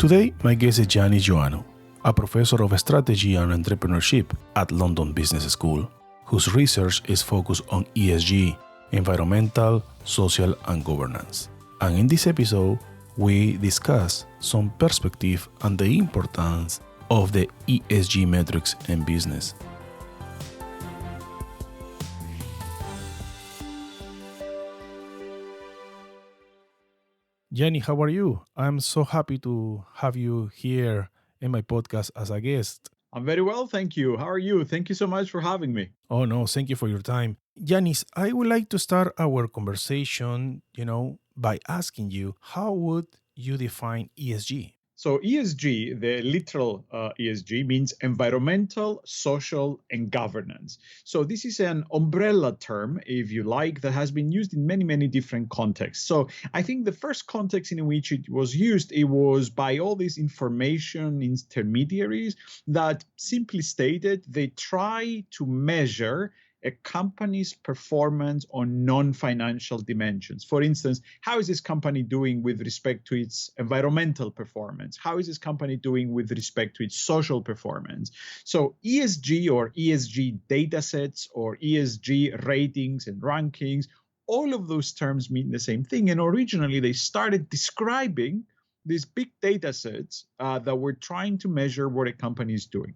Today, my guest is Ioannis Ioannou, a professor of strategy and entrepreneurship at London Business School, whose research is focused on ESG, environmental, social, and governance. And in this episode, we discuss some perspective on the importance of the ESG metrics in business. Jenny, how are you? I'm so happy to have you here in my podcast as a guest. I'm very well, thank you. How are you? Thank you so much for having me. Oh, no, thank you for your time. Yanis, I would like to start our conversation, by asking you, how would you define ESG? So ESG, the literal ESG, means environmental, social, and governance. So this is an umbrella term, if you like, that has been used in many, many different contexts. So I think the first context in which it was used, it was by all these information intermediaries that simply stated they try to measure a company's performance on non-financial dimensions. For instance, how is this company doing with respect to its environmental performance? How is this company doing with respect to its social performance? So ESG or ESG datasets or ESG ratings and rankings, all of those terms mean the same thing. And originally they started describing these big datasets that were trying to measure what a company is doing.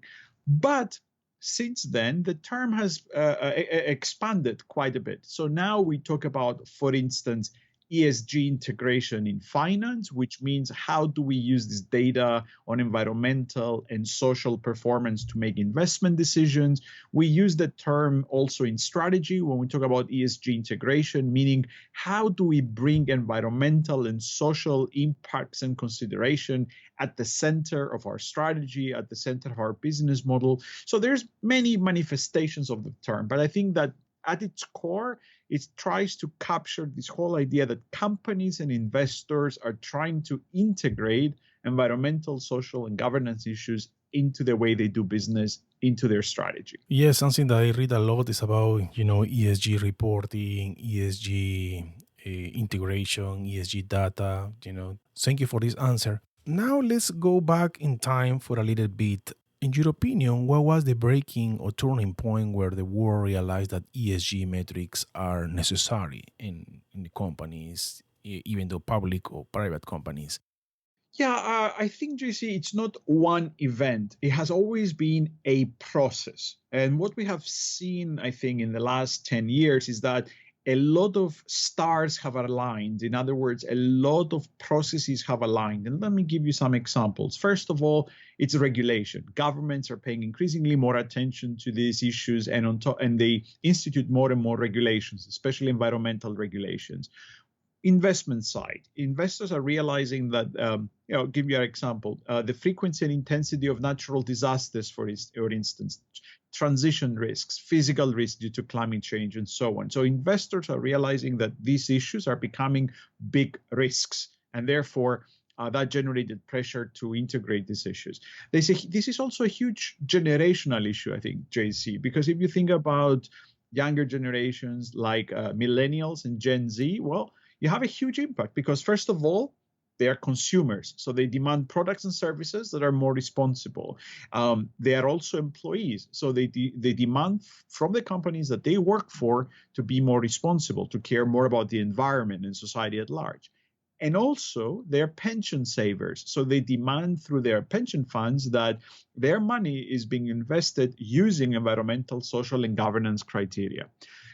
But since then, the term has expanded quite a bit. So now we talk about, for instance, ESG integration in finance, which means how do we use this data on environmental and social performance to make investment decisions. We use the term also in strategy when we talk about ESG integration, meaning how do we bring environmental and social impacts and consideration at the center of our strategy, at the center of our business model. So there's many manifestations of the term, but I think that at its core, it tries to capture this whole idea that companies and investors are trying to integrate environmental, social, and governance issues into the way they do business, into their strategy. Yes, something that I read a lot is about, ESG reporting, ESG integration, ESG data, Thank you for this answer. Now let's go back in time for a little bit. In your opinion, what was the breaking or turning point where the world realized that ESG metrics are necessary in the companies, even though public or private companies? Yeah, I think, JC, it's not one event. It has always been a process. And what we have seen, I think, in the last 10 years is that a lot of stars have aligned. In other words, a lot of processes have aligned. And let me give you some examples. First of all, it's regulation. Governments are paying increasingly more attention to these issues, and they institute more and more regulations, especially environmental regulations. Investment side, investors are realizing that, give you an example, the frequency and intensity of natural disasters, for instance, transition risks, physical risks due to climate change, and so on. So investors are realizing that these issues are becoming big risks, and therefore that generated pressure to integrate these issues. They say this is also a huge generational issue, I think, JC, because if you think about younger generations like millennials and Gen Z, well, you have a huge impact because, first of all, they are consumers. So they demand products and services that are more responsible. They are also employees. So they demand from the companies that they work for to be more responsible, to care more about the environment and society at large. And also, they're pension savers. So they demand through their pension funds that their money is being invested using environmental, social, and governance criteria.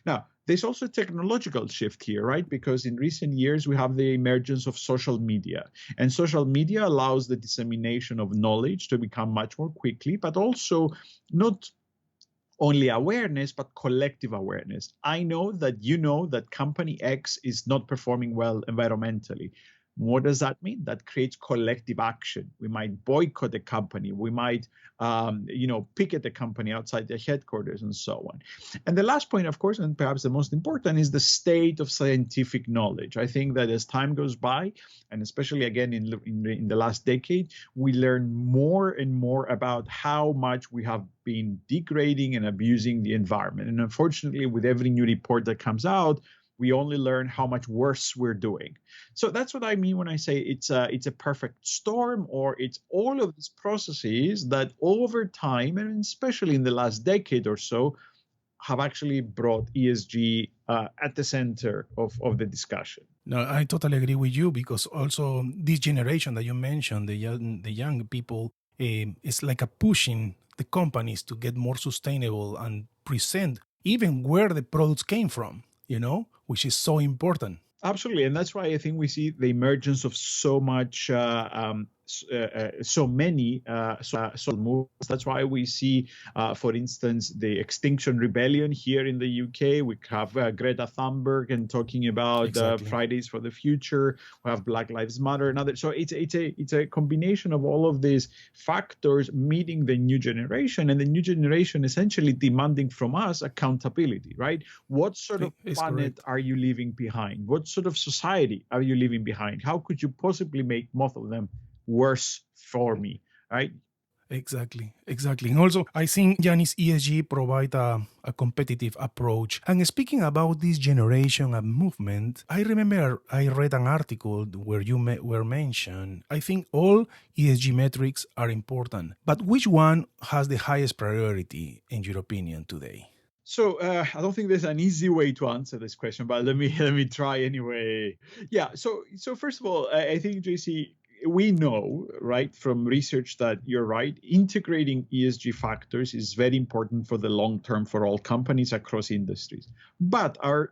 Now, there's also a technological shift here, right? Because in recent years, we have the emergence of social media. And social media allows the dissemination of knowledge to become much more quickly, but also not only awareness, but collective awareness. I know that you know that company X is not performing well environmentally. What does that mean? That creates collective action. We might boycott the company. We might, picket the company outside their headquarters and so on. And the last point, of course, and perhaps the most important, is the state of scientific knowledge. I think that as time goes by, and especially again in the last decade, we learn more and more about how much we have been degrading and abusing the environment. And unfortunately, with every new report that comes out, we only learn how much worse we're doing. So that's what I mean when I say it's a perfect storm, or it's all of these processes that over time, and especially in the last decade or so, have actually brought ESG at the center of the discussion. No, I totally agree with you, because also this generation that you mentioned, the young people, is like a pushing the companies to get more sustainable and present even where the products came from, which is so important. Absolutely, and that's why I think we see the emergence of so much, so many social movements. That's why we see, for instance, the Extinction Rebellion here in the UK. We have Greta Thunberg and talking about Exactly. Fridays for the Future. We have Black Lives Matter and other. So it's a combination of all of these factors meeting the new generation, and the new generation essentially demanding from us accountability. Right? What sort of It's planet correct. are you leaving behind? What sort of society are you leaving behind? How could you possibly make most of them worse for me, right? Exactly. And also, I think Ioannis ESG provide a competitive approach. And speaking about this generation and movement, I remember I read an article where you were mentioned. I think all ESG metrics are important, but which one has the highest priority in your opinion today? So I don't think there's an easy way to answer this question, but let me try anyway. Yeah. So first of all, I think JC, we know, right, from research that you're right. Integrating ESG factors is very important for the long term for all companies across industries. But our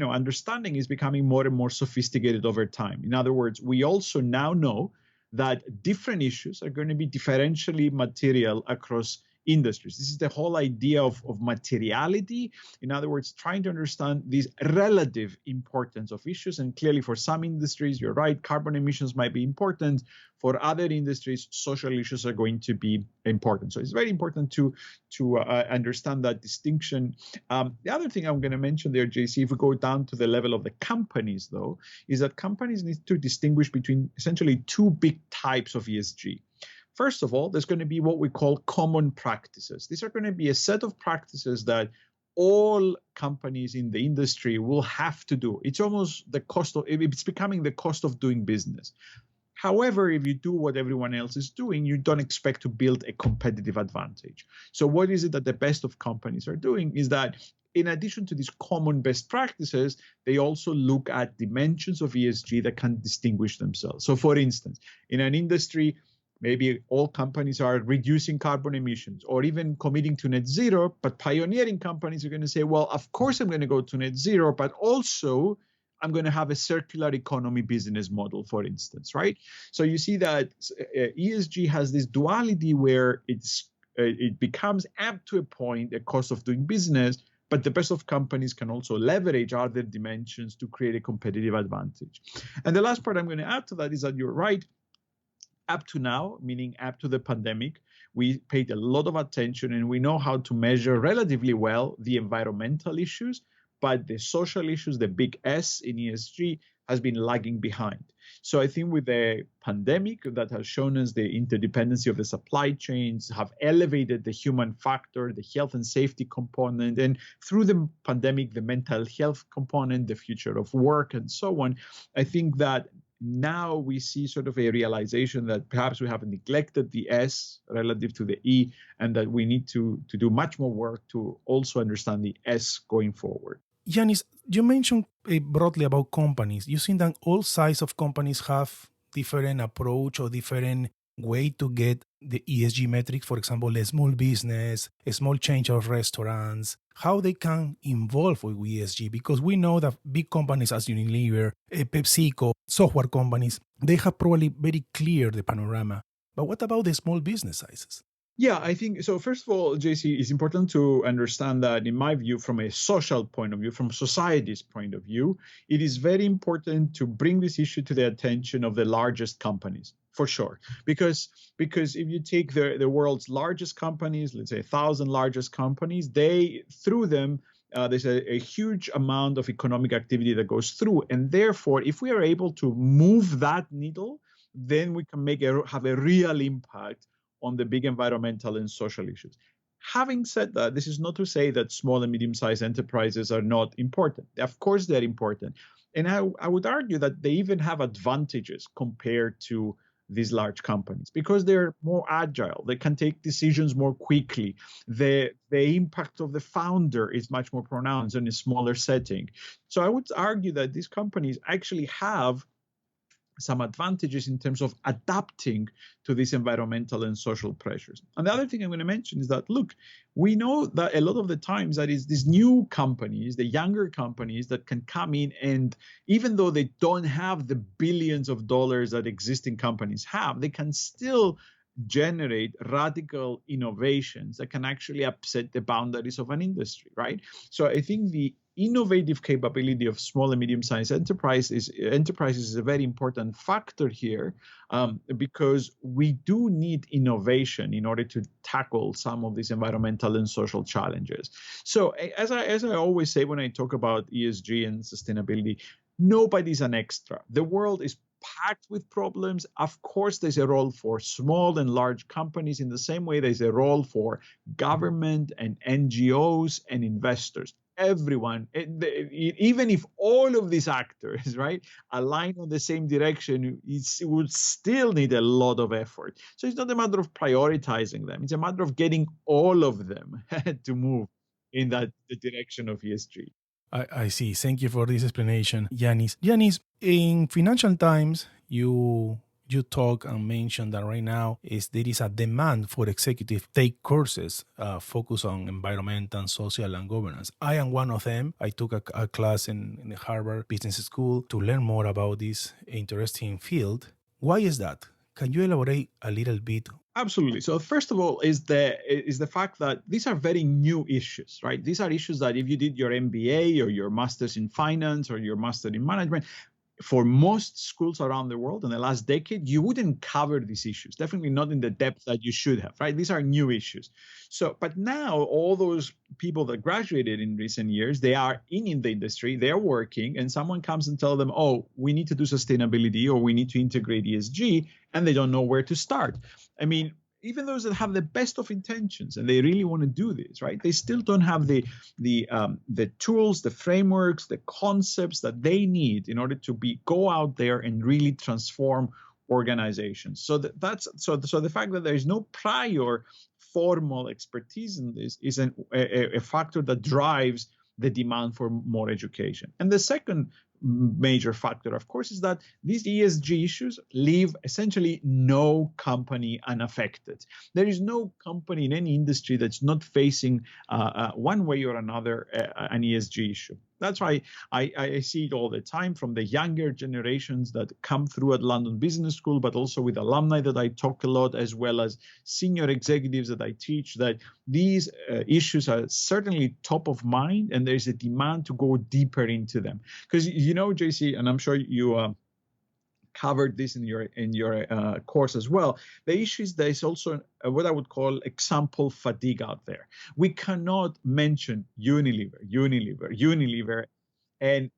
understanding is becoming more and more sophisticated over time. In other words, we also now know that different issues are going to be differentially material across industries. This is the whole idea of materiality. In other words, trying to understand this relative importance of issues. And clearly, for some industries, you're right, carbon emissions might be important. For other industries, social issues are going to be important. So it's very important to understand that distinction. The other thing I'm going to mention there, JC, if we go down to the level of the companies, though, is that companies need to distinguish between essentially two big types of ESG. First of all, there's going to be what we call common practices. These are going to be a set of practices that all companies in the industry will have to do. It's almost it's becoming the cost of doing business. However, if you do what everyone else is doing, you don't expect to build a competitive advantage. So what is it that the best of companies are doing is that in addition to these common best practices, they also look at dimensions of ESG that can distinguish themselves. So for instance, in an industry, maybe all companies are reducing carbon emissions or even committing to net zero, but pioneering companies are going to say, well, of course I'm going to go to net zero, but also I'm going to have a circular economy business model, for instance, right? So you see that ESG has this duality where it becomes up to a point a cost of doing business, but the best of companies can also leverage other dimensions to create a competitive advantage. And the last part I'm going to add to that is that you're right. Up to now, meaning up to the pandemic, we paid a lot of attention and we know how to measure relatively well the environmental issues, but the social issues, the big S in ESG, has been lagging behind. So I think with the pandemic that has shown us the interdependency of the supply chains, have elevated the human factor, the health and safety component, and through the pandemic, the mental health component, the future of work, and so on. I think that now we see sort of a realization that perhaps we have neglected the S relative to the E, and that we need to do much more work to also understand the S going forward. Yanis, you mentioned broadly about companies. You think that all size of companies have different approach or different way to get the ESG metrics? For example, a small business, a small chain of restaurants, how they can involve with ESG? Because we know that big companies as Unilever, PepsiCo, software companies, they have probably very clear the panorama. But what about the small business sizes? Yeah, I think so. First of all, JC, it's important to understand that, in my view, from a social point of view, from society's point of view, it is very important to bring this issue to the attention of the largest companies, for sure. Because if you take the world's largest companies, let's say 1,000 largest companies, through them, there's a huge amount of economic activity that goes through. And therefore, if we are able to move that needle, then we can have a real impact on the big environmental and social issues. Having said that, this is not to say that small and medium-sized enterprises are not important. Of course, they're important. And I would argue that they even have advantages compared to these large companies because they're more agile. They can take decisions more quickly. The impact of the founder is much more pronounced in a smaller setting. So I would argue that these companies actually have some advantages in terms of adapting to these environmental and social pressures. And the other thing I'm going to mention is that, look, we know that a lot of the times that is these new companies, the younger companies that can come in and even though they don't have the billions of dollars that existing companies have, they can still generate radical innovations that can actually upset the boundaries of an industry, right? So I think the innovative capability of small and medium-sized enterprises is a very important factor here because we do need innovation in order to tackle some of these environmental and social challenges. So as I always say when I talk about ESG and sustainability, nobody's an extra. The world is packed with problems. Of course, there's a role for small and large companies in the same way there's a role for government and NGOs and investors. Everyone, even if all of these actors, right, align on the same direction, it would still need a lot of effort. So it's not a matter of prioritizing them. It's a matter of getting all of them to move in the direction of ESG. I see. Thank you for this explanation, Yanis. Yanis, in Financial Times, you talk and mention that right now there is a demand for executive take courses focused on environmental, social, and governance. I am one of them. I took a class in the Harvard Business School to learn more about this interesting field. Why is that? Can you elaborate a little bit? Absolutely. So first of all is the fact that these are very new issues, right? These are issues that if you did your MBA or your master's in finance or your master in management, for most schools around the world in the last decade, you wouldn't cover these issues, definitely not in the depth that you should have, right? These are new issues. So, but now all those people that graduated in recent years, they are in the industry, they're working, and someone comes and tells them, oh, we need to do sustainability or we need to integrate ESG, and they don't know where to start. I mean, even those that have the best of intentions and they really want to do this, right? They still don't have the tools, the frameworks, the concepts that they need in order to go out there and really transform organizations. So that's the fact that there is no prior formal expertise in this is a factor that drives the demand for more education. And the second major factor, of course, is that these ESG issues leave essentially no company unaffected. There is no company in any industry that's not facing one way or another an ESG issue. That's why I see it all the time from the younger generations that come through at London Business School, but also with alumni that I talk a lot, as well as senior executives that I teach, that these issues are certainly top of mind and there's a demand to go deeper into them. Because, you know, JC, and I'm sure you covered this in your course as well. The issue is there is also what I would call example fatigue out there. We cannot mention Unilever, and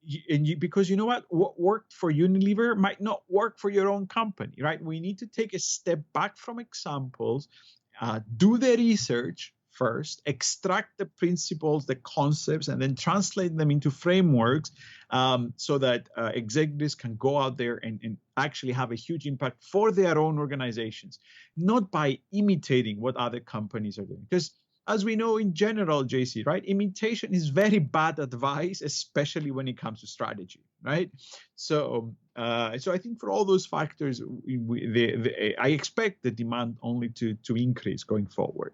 because you know what worked for Unilever might not work for your own company, right? We need to take a step back from examples, do the research first, extract the principles, the concepts, and then translate them into frameworks so that executives can go out there and actually have a huge impact for their own organizations, not by imitating what other companies are doing. Because as we know in general, JC, right, imitation is very bad advice, especially when it comes to strategy, right? So I think for all those factors, I expect the demand only to increase going forward.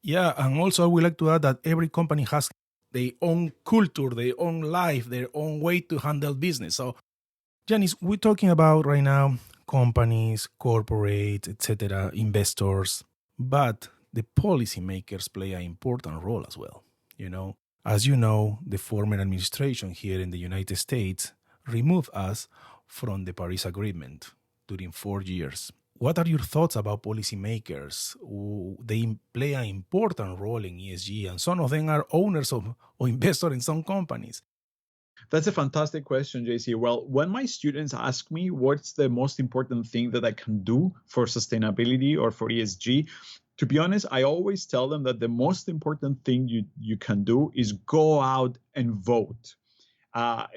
Yeah, and also I would like to add that every company has their own culture, their own life, their own way to handle business. So, Janice, we're talking about right now companies, corporates, etc., investors, but the policymakers play an important role as well. As you know, the former administration here in the United States removed us from the Paris Agreement during 4 years. What are your thoughts about policymakers? They play an important role in ESG, and some of them are owners or investors in some companies. That's a fantastic question, JC. Well, when my students ask me what's the most important thing that I can do for sustainability or for ESG, To be honest, I always tell them that the most important thing you can do is go out and vote.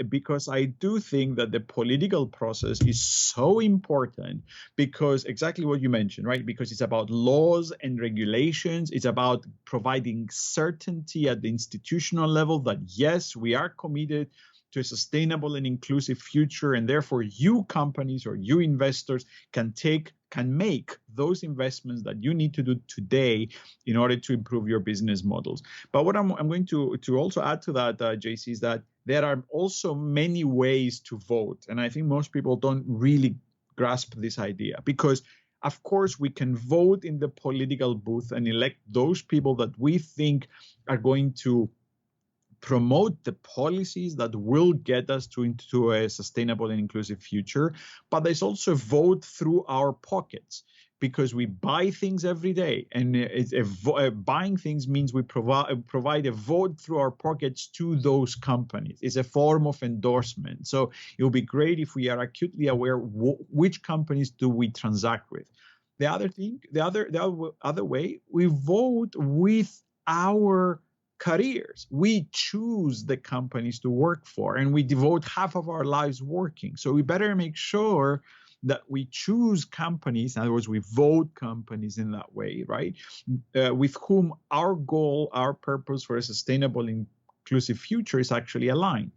Because I do think that the political process is so important, because exactly what you mentioned, right? Because it's about laws and regulations. It's about providing certainty at the institutional level that, yes, we are committed to a sustainable and inclusive future, and therefore you companies or you investors can make those investments that you need to do today in order to improve your business models. But what I'm going to also add to that, JC, is that there are also many ways to vote. And I think most people don't really grasp this idea, because of course we can vote in the political booth and elect those people that we think are going to promote the policies that will get us into a sustainable and inclusive future. But there's also vote through our pockets, because we buy things every day, and buying things means we provide a vote through our pockets to those companies. It's a form of endorsement. So it would be great if we are acutely aware which companies do we transact with. The other way, we vote with our careers. We choose the companies to work for, and we devote half of our lives working. So we better make sure that we choose companies, in other words, we vote companies in that way, right? With whom our goal, our purpose for a sustainable, inclusive future is actually aligned.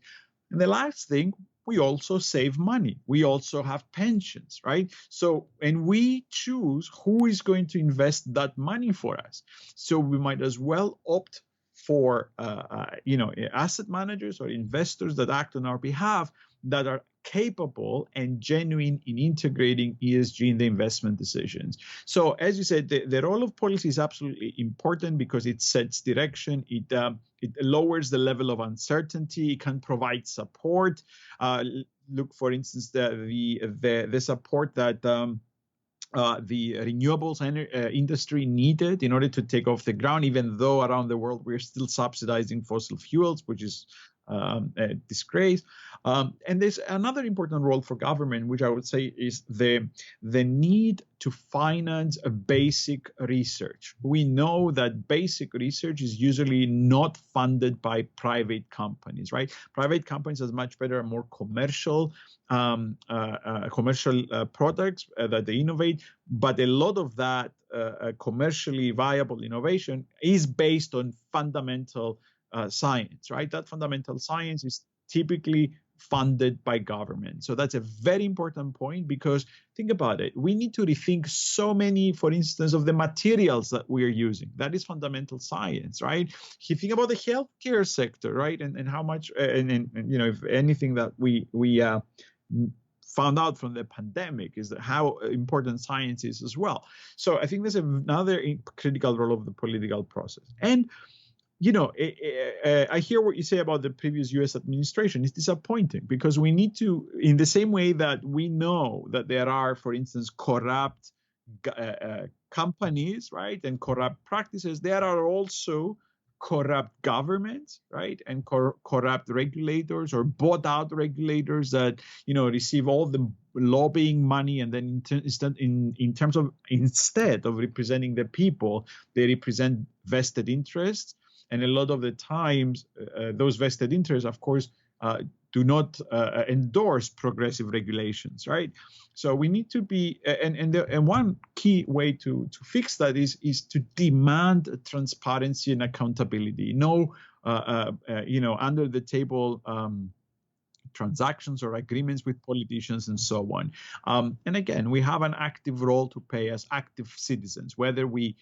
And the last thing, we also save money. We also have pensions, right? So, and we choose who is going to invest that money for us. So we might as well opt for asset managers or investors that act on our behalf, that are capable and genuine in integrating ESG in the investment decisions. So as you said, the role of policy is absolutely important, because it sets direction, it lowers the level of uncertainty, it can provide support. Look, for instance, the support that the renewables industry needed in order to take off the ground, even though around the world we're still subsidizing fossil fuels, which is a disgrace. And there's another important role for government, which I would say is the need to finance a basic research. We know that basic research is usually not funded by private companies, right? Private companies have much better and more commercial products that they innovate, but a lot of that commercially viable innovation is based on fundamental science, right? That fundamental science is typically funded by government. So that's a very important point, because think about it. We need to rethink so many, for instance, of the materials that we are using. That is fundamental science, right? You think about the healthcare sector, right? And how much, and if anything that we found out from the pandemic is that how important science is as well. So I think there's another critical role of the political process. And I hear what you say about the previous U.S. administration. It's disappointing, because we need to, in the same way that we know that there are, for instance, corrupt companies, right, and corrupt practices, there are also corrupt governments, right, and corrupt regulators or bought out regulators that receive all the lobbying money, and then instead of representing the people, they represent vested interests. And a lot of the times, those vested interests, of course, do not endorse progressive regulations, right? So we need to be, and one key way to fix that is to demand transparency and accountability. No, under the table transactions or agreements with politicians and so on. And again, we have an active role to play as active citizens, whether we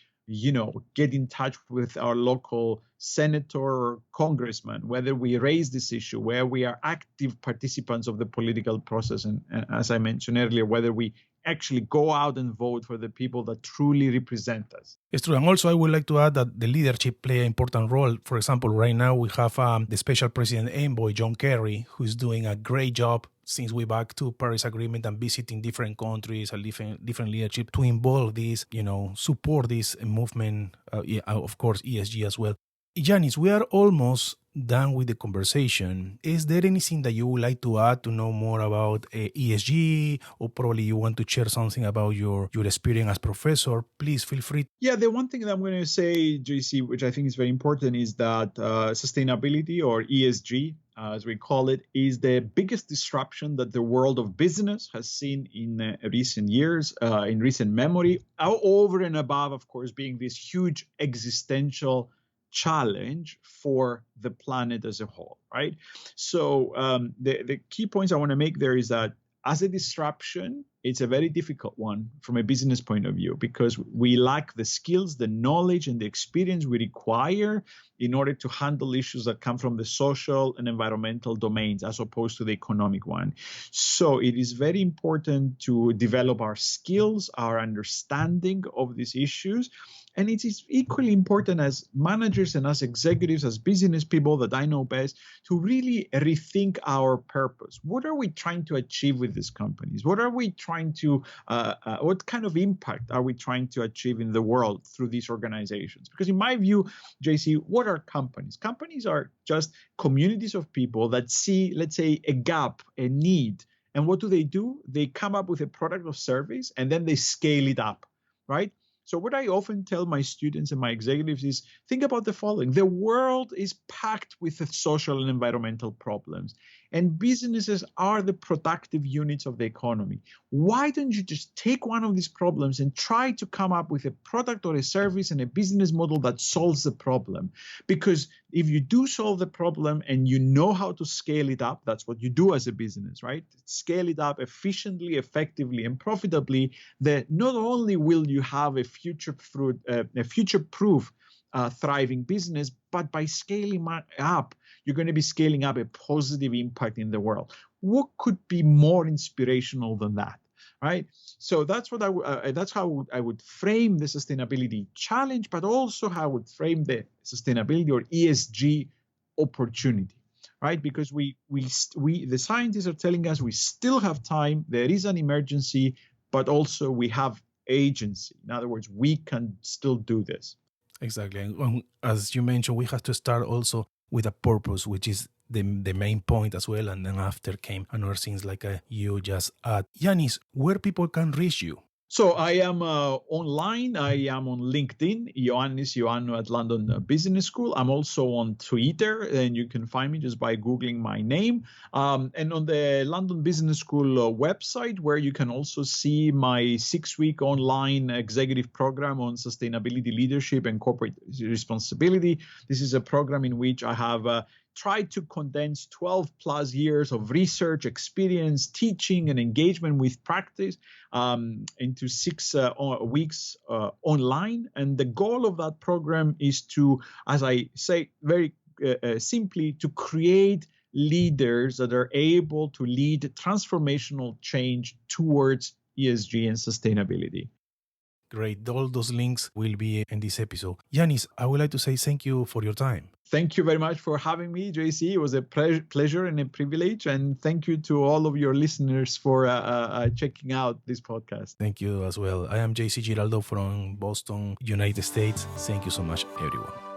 get in touch with our local senator or congressman, whether we raise this issue, where we are active participants of the political process, and as I mentioned earlier, whether we actually go out and vote for the people that truly represent us. It's true. And also, I would like to add that the leadership play an important role. For example, right now we have the Special President Envoy, John Kerry, who's doing a great job since we back to Paris Agreement and visiting different countries and different leadership to involve this, support this movement, of course, ESG as well. Yanis, we are almost done with the conversation. Is there anything that you would like to add to know more about ESG, or probably you want to share something about your experience as professor? Please feel free. Yeah, the one thing that I'm going to say, JC, which I think is very important, is that sustainability, or ESG, as we call it, is the biggest disruption that the world of business has seen in recent years, in recent memory, over and above, of course, being this huge existential challenge for the planet as a whole, right? So the key points I want to make there is that as a disruption, it's a very difficult one from a business point of view, because we lack the skills, the knowledge, and the experience we require in order to handle issues that come from the social and environmental domains as opposed to the economic one. So it is very important to develop our skills, our understanding of these issues. And it is equally important as managers and as executives, as business people that I know best, to really rethink our purpose. What are we trying to achieve with these companies? What are we trying to, what kind of impact are we trying to achieve in the world through these organizations? Because in my view, JC, what are companies? Companies are just communities of people that see, let's say, a gap, a need. And what do? They come up with a product or service, and then they scale it up, right? So what I often tell my students and my executives is, think about the following. The world is packed with social and environmental problems, and businesses are the productive units of the economy. Why don't you just take one of these problems and try to come up with a product or a service and a business model that solves the problem? Because if you do solve the problem and you know how to scale it up, that's what you do as a business, right? Scale it up efficiently, effectively, and profitably, that not only will you have a future-proof thriving business, but by scaling up, you're going to be scaling up a positive impact in the world. What could be more inspirational than that, right? So that's what that's how I would frame the sustainability challenge, but also how I would frame the sustainability or ESG opportunity, right? Because the scientists are telling us we still have time. There is an emergency, but also we have agency. In other words, we can still do this. Exactly. And as you mentioned, we have to start also with a purpose, which is the main point as well. And then after came another things like you just add. Yanis, where people can reach you? So I am online. I am on LinkedIn, Ioannis Ioannou at London Business School. I'm also on Twitter, and you can find me just by Googling my name. And on the London Business School website, where you can also see my 6-week online executive program on sustainability, leadership, and corporate responsibility. This is a program in which I have tried to condense 12 plus years of research, experience, teaching, and engagement with practice into 6 weeks online. And the goal of that program is to, as I say very simply, to create leaders that are able to lead transformational change towards ESG and sustainability. Great. All those links will be in this episode. Yanis, I would like to say thank you for your time. Thank you very much for having me, JC. It was a pleasure and a privilege. And thank you to all of your listeners for checking out this podcast. Thank you as well. I am JC Giraldo from Boston, United States. Thank you so much, everyone.